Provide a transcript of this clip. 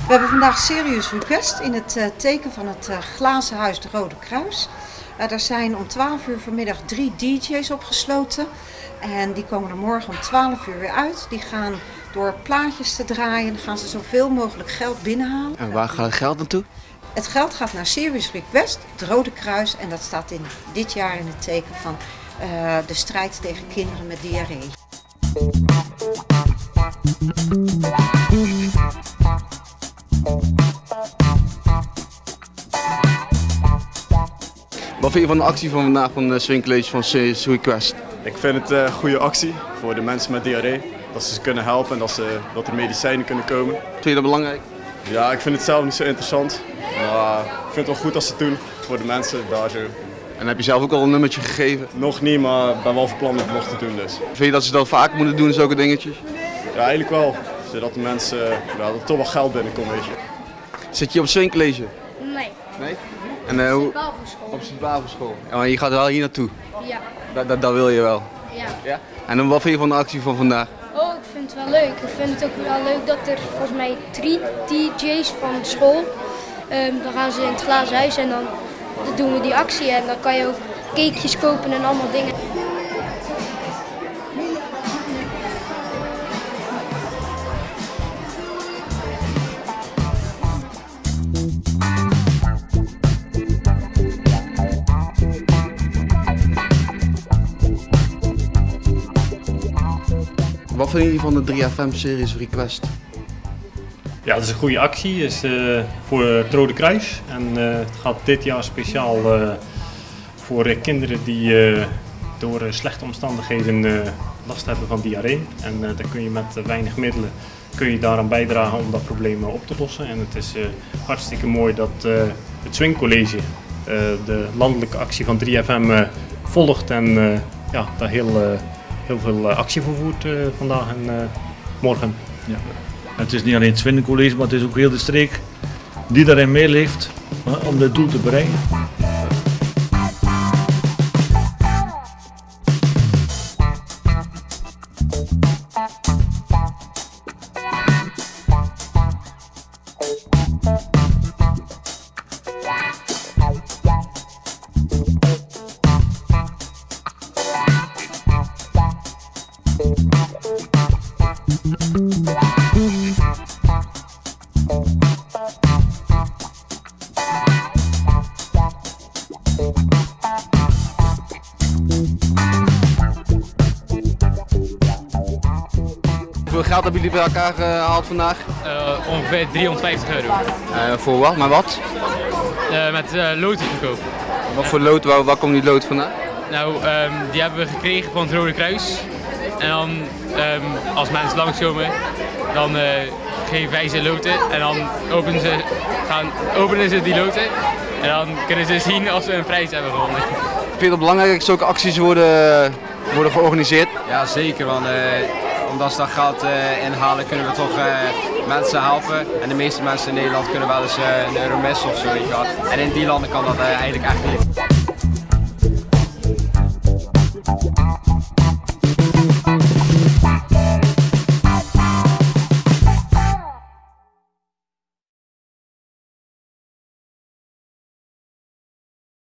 We hebben vandaag Serious Request in het teken van het glazen huis de Rode Kruis. Er zijn om 12 uur vanmiddag 3 DJ's opgesloten. En die komen er morgen om 12 uur weer uit. Die gaan door plaatjes te draaien, gaan ze zoveel mogelijk geld binnenhalen. En waar gaat het geld naartoe? Het geld gaat naar Serious Request, het Rode Kruis. En dat staat dit jaar in het teken van de strijd tegen kinderen met diarree. Wat vind je van de actie van vandaag van de Swing College van Serious Request? Ik vind het een goede actie voor de mensen met diarree. Dat ze kunnen helpen en dat er medicijnen kunnen komen. Vind je dat belangrijk? Ja, ik vind het zelf niet zo interessant. Maar ik vind het wel goed als ze het doen voor de mensen daar zo. En heb je zelf ook al een nummertje gegeven? Nog niet, maar ik ben wel van plan om het nog te doen dus. Vind je dat ze dat vaker moeten doen, zulke dingetjes? Ja, eigenlijk wel. Zodat de mensen, dat er toch wel geld binnenkomt, weet je. Zit je op Swing College? Nee. Nee? En hoe? Op Sint-Bavelschool. Ja, maar je gaat wel hier naartoe? Ja. Dat wil je wel? Ja. Ja? En wat vind je van de actie van vandaag? Oh, ik vind het wel leuk. Ik vind het ook wel leuk dat er volgens mij 3 DJ's van school, dan gaan ze in het glazen huis en dan doen we die actie en dan kan je ook cakejes kopen en allemaal dingen. Wat vind je van de 3FM Serious Request? Ja, dat is een goede actie. Het is voor het Rode Kruis. En het gaat dit jaar speciaal voor kinderen die door slechte omstandigheden last hebben van diarree. En dan kun je met weinig middelen daaraan bijdragen om dat probleem op te lossen. En het is hartstikke mooi dat het Swing College de landelijke actie van 3FM volgt en ja, daar heel veel actie voor voert vandaag en morgen. Ja. Het is niet alleen het Swing College, maar het is ook heel de streek die daarin meeleeft om dit doel te bereiken. Hoeveel geld hebben jullie bij elkaar gehaald vandaag? Ongeveer €350. Voor wat? Maar wat? Met loten verkopen. Wat voor lood? Waar komt die lood vandaan? Nou, die hebben we gekregen van het Rode Kruis. En dan, als mensen langskomen, dan geven wij ze loten. En dan openen ze die loten. En dan kunnen ze zien of ze een prijs hebben gewonnen. Vind je het belangrijk dat zulke acties worden georganiseerd? Ja, zeker. Want omdat ze dat geld inhalen, kunnen we toch mensen helpen. En de meeste mensen in Nederland kunnen wel eens een euro missen of zo. En in die landen kan dat eigenlijk echt niet.